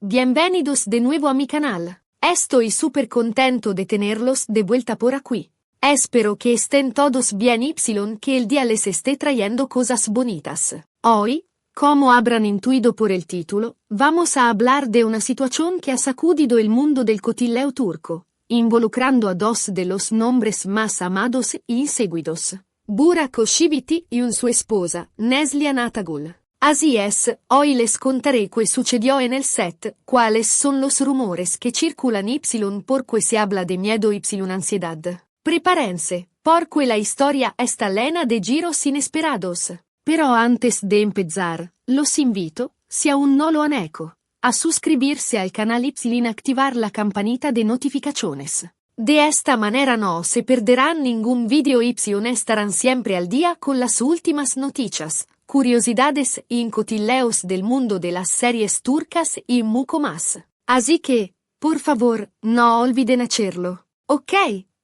Bienvenidos de nuevo a mi canal. Estoy súper contento de tenerlos de vuelta por aquí. Espero que estén todos bien y que el día les esté trayendo cosas bonitas. Hoy, como habrán intuido por el título, vamos a hablar de una situación que ha sacudido el mundo del cotilleo turco, involucrando a dos de los nombres más amados y seguidos, Burak Özçivit y su esposa, Neslihan Atagul. Así es, hoy les contaré qué sucedió en el set, cuáles son los rumores que circulan y porque se habla de miedo y ansiedad. Prepárense, porque la historia está llena de giros inesperados. Pero antes de empezar, los invito, si aún no lo han hecho, a suscribirse al canal y activar la campanita de notificaciones. De esta manera no se perderán ningún video y estarán siempre al día con las últimas noticias, curiosidades y cotilleos del mundo de las series turcas y mucho más. Así que, por favor, no olviden hacerlo. Ok,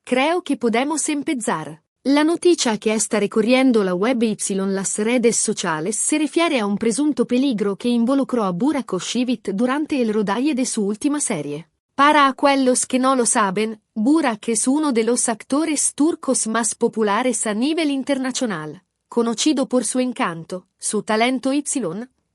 creo que podemos empezar. La noticia que está recorriendo la web y las redes sociales se refiere a un presunto peligro que involucró a Burak Özçivit durante el rodaje de su última serie. Para aquellos que no lo saben, Burak es uno de los actores turcos más populares a nivel internacional, conocido por su encanto, su talento y,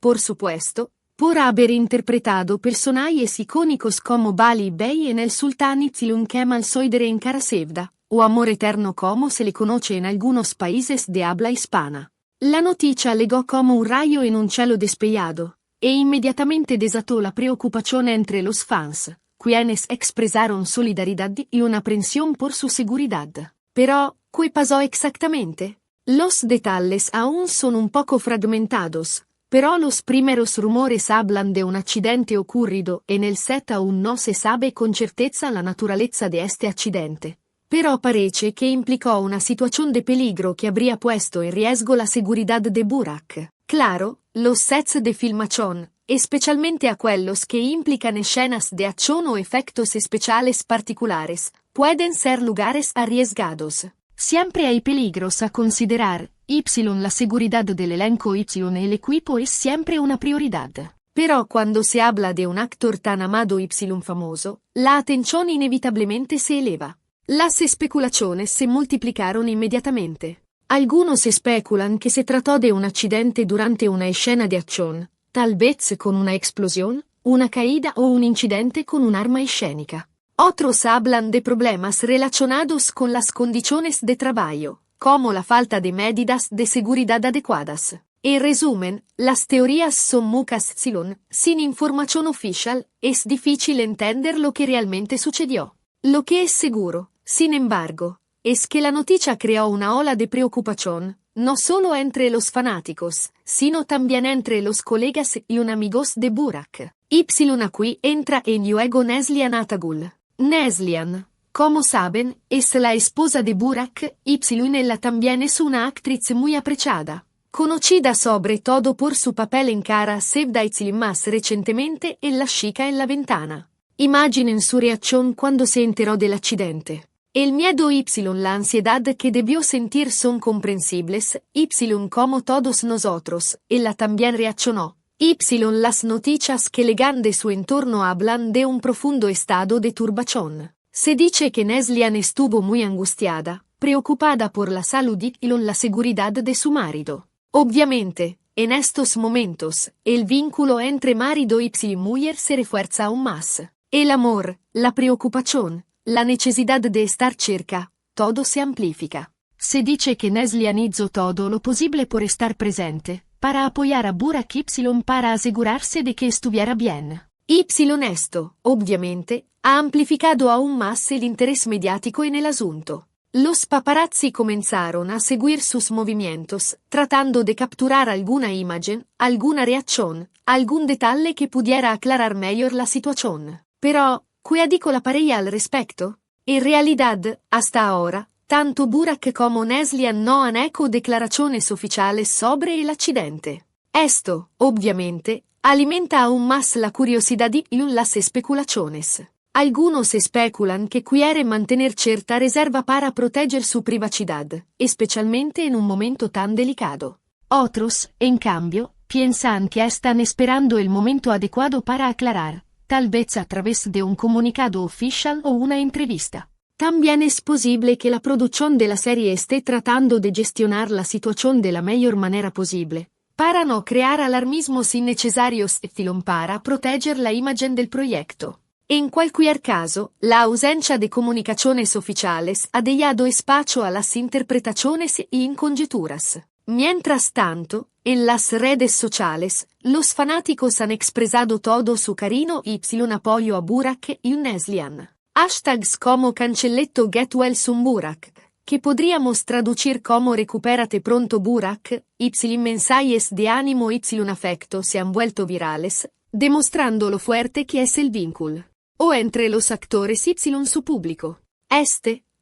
por supuesto, por haber interpretado personajes icónicos como Bali Bey en El Sultán y Kemal Soyder en Karasevda, o Amor Eterno como se le conoce en algunos países de habla hispana. La noticia llegó como un rayo en un cielo despejado, e inmediatamente desató la preocupación entre los fans, quienes expresaron solidaridad y una aprensión por su seguridad. Pero, ¿qué pasó exactamente? Los detalles aún son un poco fragmentados, pero los primeros rumores hablan de un accidente ocurrido en el set. Aún no se sabe con certeza la naturaleza de este accidente, pero parece que implicó una situación de peligro que habría puesto en riesgo la seguridad de Burak. Claro, los sets de filmación, especialmente aquellos que implican escenas de acción o efectos especiales particulares, pueden ser lugares arriesgados. Siempre hay peligros a considerar, la seguridad del elenco y el equipo es siempre una prioridad. Pero cuando se habla de un actor tan amado y famoso, la atención inevitablemente se eleva. Las especulaciones se multiplicaron inmediatamente. Algunos especulan que se trató de un accidente durante una escena de acción, tal vez con una explosión, una caída o un incidente con un arma escénica. Otros hablan de problemas relacionados con las condiciones de trabajo, como la falta de medidas de seguridad adecuadas. En resumen, las teorías son muchas. Sin información oficial, es difícil entender lo que realmente sucedió. Lo que es seguro, sin embargo, es que la noticia creó una ola de preocupación, no solo entre los fanáticos, sino también entre los colegas y amigos de Burak. Aquí entra en juego Neslihan Atagul. Neslihan, como saben, es la esposa de Burak, y ella también es una actriz muy apreciada, conocida sobre todo por su papel en Karasevda y más recientemente en La chica en la ventana. Imaginen su reacción cuando se enteró del accidente. El miedo y la ansiedad que debió sentir son comprensibles, como todos nosotros, ella también reaccionó. Las noticias que llegan de su entorno hablan de un profundo estado de turbación. Se dice que Neslihan estuvo muy angustiada, preocupada por la salud y la seguridad de su marido. Obviamente, en estos momentos, el vínculo entre marido y mujer se refuerza aún más. El amor, la preocupación, la necesidad de estar cerca, todo se amplifica. Se dice que Neslihan hizo todo lo posible por estar presente, para apoyar a Burak para asegurarse de que estuviera bien. Esto, obviamente, ha amplificado aún más el interés mediático en el asunto. Los paparazzi comenzaron a seguir sus movimientos, tratando de capturar alguna imagen, alguna reacción, algún detalle que pudiera aclarar mejor la situación. Pero, ¿qué dijo la pareja al respecto? En realidad, hasta ahora, tanto Burak como Neslihan no han hecho declaraciones oficiales sobre el accidente. Esto, obviamente, alimenta aún más la curiosidad y las especulaciones. Algunos especulan que quiere mantener cierta reserva para proteger su privacidad, especialmente en un momento tan delicado. Otros, en cambio, piensan que están esperando el momento adecuado para aclarar, tal vez a través de un comunicado oficial o una entrevista. También es posible que la producción de la serie esté tratando de gestionar la situación de la mejor manera posible, para no crear alarmismos innecesarios para proteger la imagen del proyecto. En cualquier caso, la ausencia de comunicaciones oficiales ha dejado espacio a las interpretaciones y conjeturas. Mientras tanto, en las redes sociales, los fanáticos han expresado todo su cariño y apoyo a Burak y Neslihan. Hashtags como cancelletto get well soon Burak, que podríamos traducir como recupérate pronto Burak, mensajes de ánimo y afecto se han vuelto virales, demostrando lo fuerte que es el vínculo. O entre los actores y su público.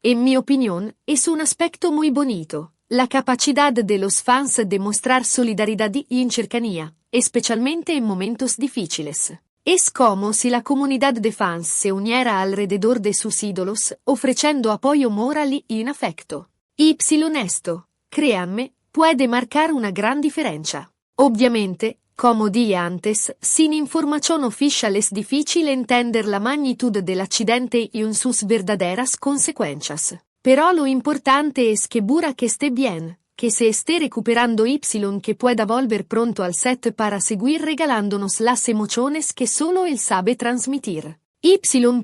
En mi opinión, es un aspecto muy bonito. La capacidad de los fans de mostrar solidaridad y cercanía, especialmente en momentos difíciles. Es como si la comunidad de fans se uniera alrededor de sus ídolos, ofreciendo apoyo moral y afecto. Esto, créanme, puede marcar una gran diferencia. Obviamente, como dije antes, sin información oficial es difícil entender la magnitud del accidente y sus verdaderas consecuencias. Pero lo importante es que Burak esté bien, que se esté recuperando que pueda volver pronto al set para seguir regalándonos las emociones que solo él sabe transmitir.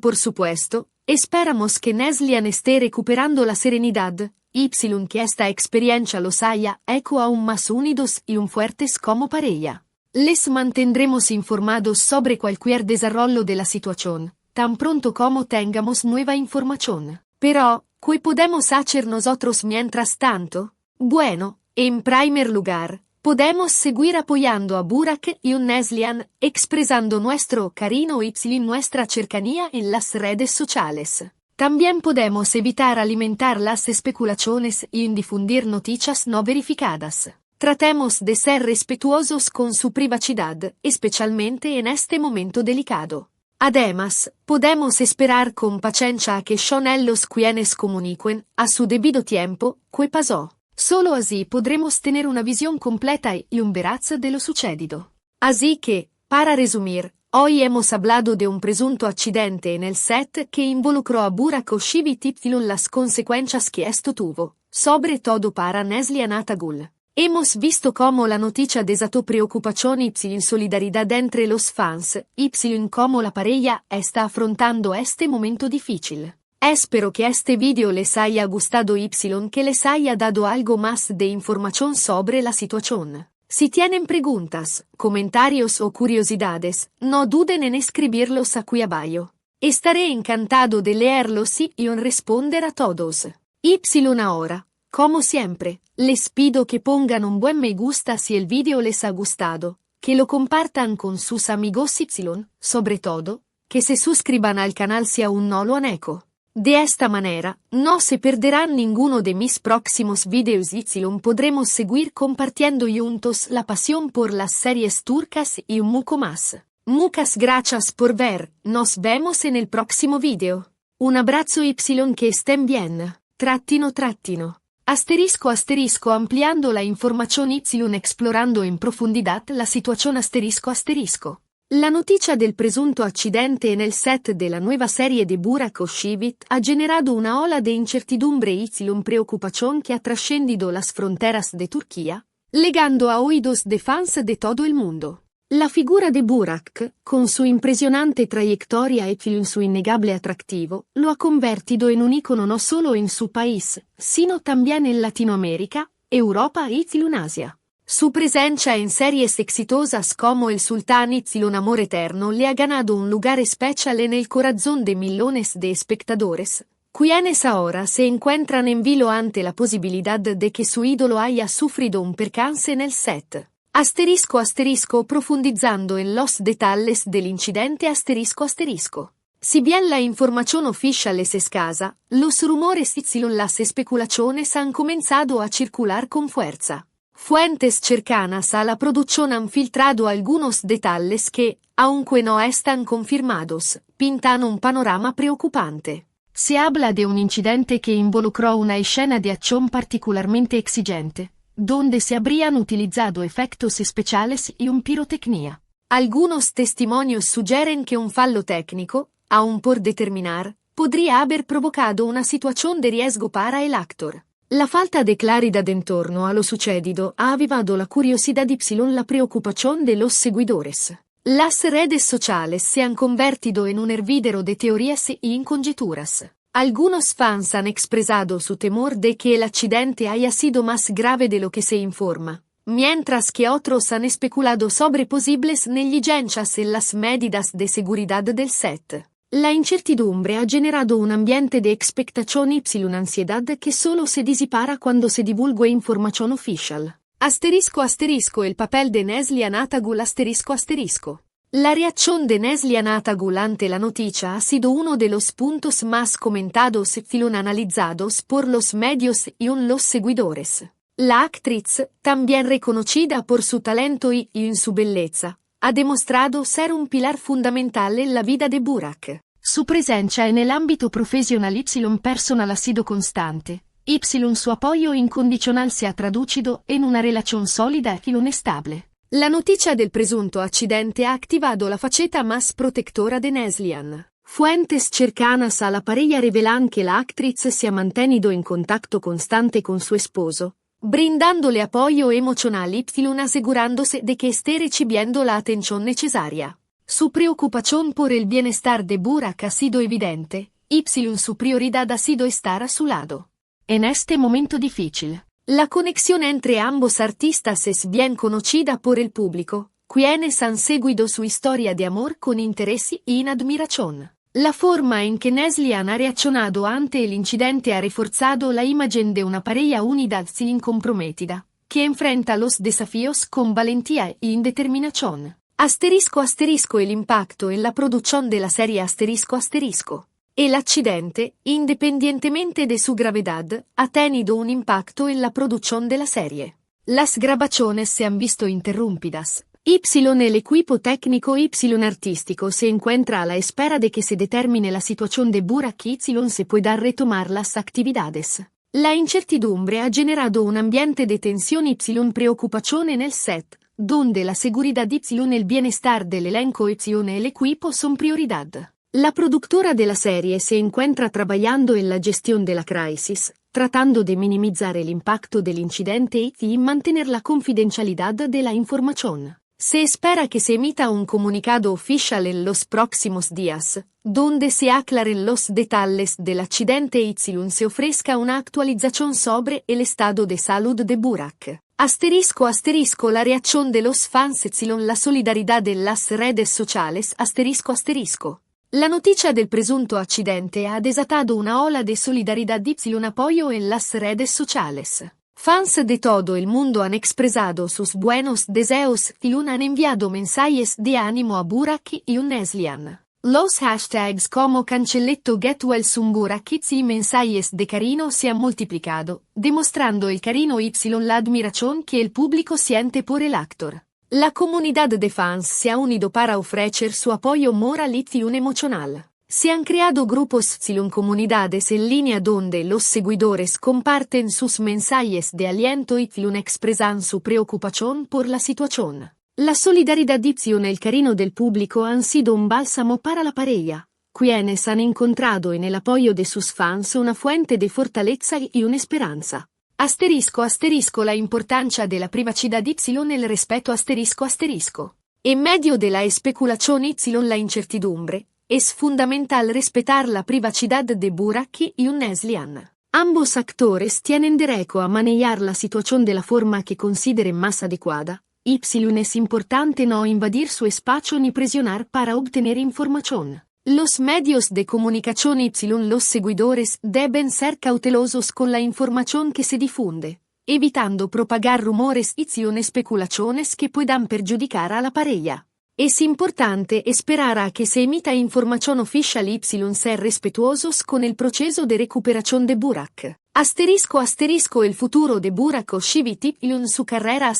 Por supuesto, esperamos que Neslihan esté recuperando la serenidad, que esta experiencia los haya hecho aún más unidos y fuertes como pareja. Les mantendremos informados sobre cualquier desarrollo de la situación, tan pronto como tengamos nueva información. Pero, ¿qué podemos hacer nosotros mientras tanto? Bueno, en primer lugar, podemos seguir apoyando a Burak y Neslihan, expresando nuestro cariño y nuestra cercanía en las redes sociales. También podemos evitar alimentar las especulaciones y difundir noticias no verificadas. Tratemos de ser respetuosos con su privacidad, especialmente en este momento delicado. Además, podemos esperar con paciencia a que los quienes comuniquen, a su debido tiempo, qué pasó. Solo así podremos tener una visión completa y veraz de lo sucedido. Así que, para resumir, hoy hemos hablado de un presunto accidente en el set que involucró a Burak Oshievit y las consecuencias que esto tuvo, sobre todo para Neslihan Atagul. Hemos visto cómo la noticia desató preocupación y solidaridad entre los fans, y cómo la pareja está afrontando este momento difícil. Espero que este video les haya gustado y que les haya dado algo más de información sobre la situación. Si tienen preguntas, comentarios o curiosidades, no duden en escribirlos aquí abajo. Estaré encantado de leerlos y responder a todos. Ahora, como siempre, les pido que pongan un buen me gusta si el video les ha gustado, que lo compartan con sus amigos y, sobre todo, que se suscriban al canal si aún no lo han hecho. De esta manera, no se perderán ninguno de mis próximos videos y podremos seguir compartiendo juntos la pasión por las series turcas y mucho más. Muchas gracias por ver, nos vemos en el próximo video. Un abrazo y que estén bien. __ Asterisco ampliando la información explorando en profundidad la situación ***. La noticia del presunto accidente en el set de la nueva serie de Burak Oshievit ha generado una ola de incertidumbre y preocupación que ha trascendido las fronteras de Turquía, llegando a oídos de fans de todo el mundo. La figura de Burak, con su impresionante trayectoria y su innegable atractivo, lo ha convertido en un ícono no solo en su país, sino también en Latinoamérica, Europa y Asia. Su presencia en series exitosas como El Sultán y Amor Eterno le ha ganado un lugar especial en el corazón de millones de espectadores, quienes ahora se encuentran en vilo ante la posibilidad de que su ídolo haya sufrido un percance en el set. ***, profundizando en los detalles del incidente ***. Si bien la información oficial es escasa, los rumores y las especulaciones han comenzado a circular con fuerza. Fuentes cercanas a la producción han filtrado algunos detalles que, aunque no están confirmados, pintan un panorama preocupante. Se habla de un incidente que involucró una escena de acción particularmente exigente, donde se habrían utilizado efectos especiales y pirotecnia. Algunos testimonios sugieren que un fallo técnico, aún por determinar, podría haber provocado una situación de riesgo para el actor. La falta de claridad en torno a lo sucedido ha avivado la curiosidad y la preocupación de los seguidores. Las redes sociales se han convertido en un hervidero de teorías y conjeturas. Algunos fans han expresado su temor de que el accidente haya sido más grave de lo que se informa, mientras que otros han especulado sobre posibles negligencias en las medidas de seguridad del set. La incertidumbre ha generado un ambiente de expectación y ansiedad que solo se disipará cuando se divulgue información oficial. El papel de Neslihan Atagul La reacción de Neslihan Atagul ante la noticia ha sido uno de los puntos más comentados y analizados por los medios y los seguidores. La actriz, también reconocida por su talento y en su belleza, ha demostrado ser un pilar fundamental en la vida de Burak. Su presencia en el ámbito profesional y personal ha sido constante. Su apoyo incondicional se ha traducido en una relación sólida y estable. La noticia del presunto accidente ha activado la faceta más protectora de Neslihan. Fuentes cercanas a la pareja revelan que la actriz se ha mantenido en contacto constante con su esposo, brindándole apoyo emocional y asegurándose de que esté recibiendo la atención necesaria. Su preocupación por el bienestar de Burak ha sido evidente, su prioridad ha sido estar a su lado. En este momento difícil, la conexión entre ambos artistas es bien conocida por el público, quienes han seguido su historia de amor con interés y en admiración. La forma en que Neslihan ha reaccionado ante el incidente ha reforzado la imagen de una pareja unida y incomprometida, que enfrenta los desafíos con valentía y determinación. El impacto en la producción de la serie El accidente, independientemente de su gravedad, ha tenido un impacto en la producción de la serie. Las grabaciones se han visto interrumpidas. El equipo técnico artístico se encuentra a la espera de que se determine la situación de Burak y se pueda retomar las actividades. La incertidumbre ha generado un ambiente de tensión y preocupación en el set, donde la seguridad y el bienestar del elenco y el equipo son prioridad. La productora de la serie se encuentra trabajando en la gestión de la crisis, tratando de minimizar el impacto del incidente y mantener la confidencialidad de la información. Se espera que se emita un comunicado oficial en los próximos días, donde se aclaren los detalles del accidente y se ofrezca una actualización sobre el estado de salud de Burak. La reacción de los fans la solidaridad en las redes sociales La noticia del presunto accidente ha desatado una ola de solidaridad y apoyo en las redes sociales. Fans de todo el mundo han expresado sus buenos deseos y han enviado mensajes de ánimo a Burak y Neslihan. Los hashtags como cancelletto get well son Burak y mensajes de cariño se han multiplicado, demostrando el cariño y la admiración que el público siente por el actor. La comunidad de fans se ha unido para ofrecer su apoyo moral y emocional. Se han creado grupos comunidades en línea donde los seguidores comparten sus mensajes de aliento y expresan su preocupación por la situación. La solidaridad y el cariño del público han sido un bálsamo para la pareja, quienes han encontrado en el apoyo de sus fans una fuente de fortaleza y una esperanza. La importancia de la privacidad y el respeto En medio de la especulación y la incertidumbre, es fundamental respetar la privacidad de Burak y Neslihan. Ambos actores tienen derecho a manejar la situación de la forma que consideren más adecuada. Es importante no invadir su espacio ni presionar para obtener información. Los medios de comunicación y los seguidores deben ser cautelosos con la información que se difunde, evitando propagar rumores y especulaciones que puedan perjudicar a la pareja. Es importante esperar a que se emita información oficial y ser respetuosos con el proceso de recuperación de Burak. El futuro de Burak Oshivit en su carrera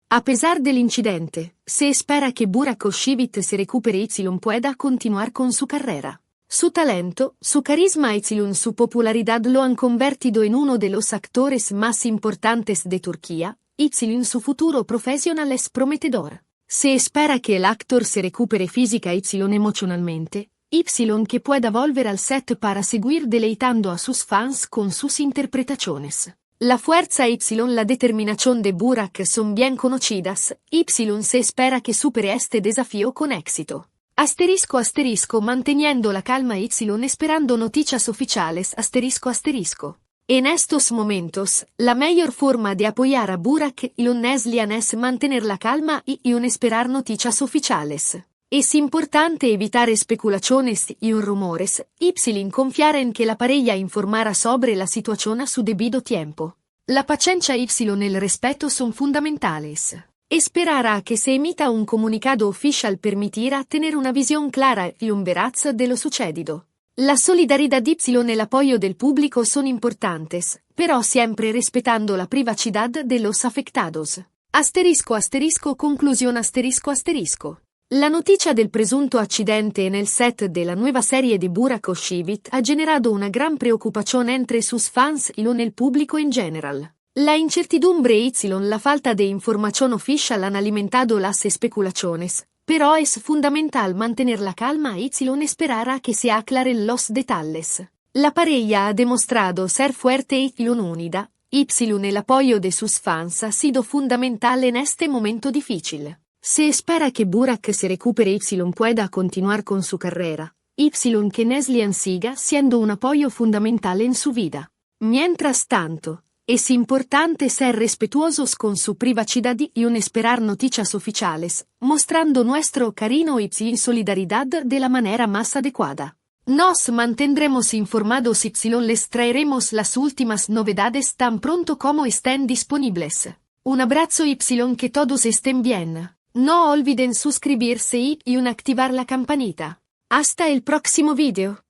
A pesar del incidente, se espera que Burak Oshivit se recupere y pueda continuar con su carrera. Su talento, su carisma y su popularidad lo han convertido en uno de los actores más importantes de Turquía, y su futuro profesional es prometedor. Se espera que el actor se recupere física y emocionalmente, Y que pueda volver al set para seguir deleitando a sus fans con sus interpretaciones. La fuerza y la determinación de Burak son bien conocidas, Y se espera que supere este desafío con éxito. Asterisco asterisco manteniendo la calma Y esperando noticias oficiales asterisco asterisco. En estos momentos, la mejor forma de apoyar a Burak Neslian es mantener la calma y esperar noticias oficiales. Es importante evitar especulaciones y rumores, Y confiar en que la pareja informará sobre la situación a su debido tiempo. La paciencia y el respeto son fundamentales. Esperará que se emita un comunicado oficial permitirá tener una visión clara y veraz de lo sucedido. La solidaridad y el apoyo del público son importantes, pero siempre respetando la privacidad de los afectados. Asterisco asterisco conclusión asterisco asterisco. La noticia del presunto accidente en el set de la nueva serie de Burak Özçivit ha generado una gran preocupación entre sus fans y el público en general. La incertidumbre y la falta de información oficial han alimentado las especulaciones, pero es fundamental mantener la calma y esperar a que se aclaren los detalles. La pareja ha demostrado ser fuerte y unida, Y el apoyo de sus fans ha sido fundamental en este momento difícil. Se espera que Burak se recupere y pueda continuar con su carrera, Y que Neslian siga siendo un apoyo fundamental en su vida. Mientras tanto, es importante ser respetuosos con su privacidad y esperar noticias oficiales, mostrando nuestro cariño y solidaridad de la manera más adecuada. Nos mantendremos informados y les traeremos las últimas novedades tan pronto como estén disponibles. Un abrazo y que todos estén bien. No olviden suscribirse y activar la campanita. Hasta el próximo video.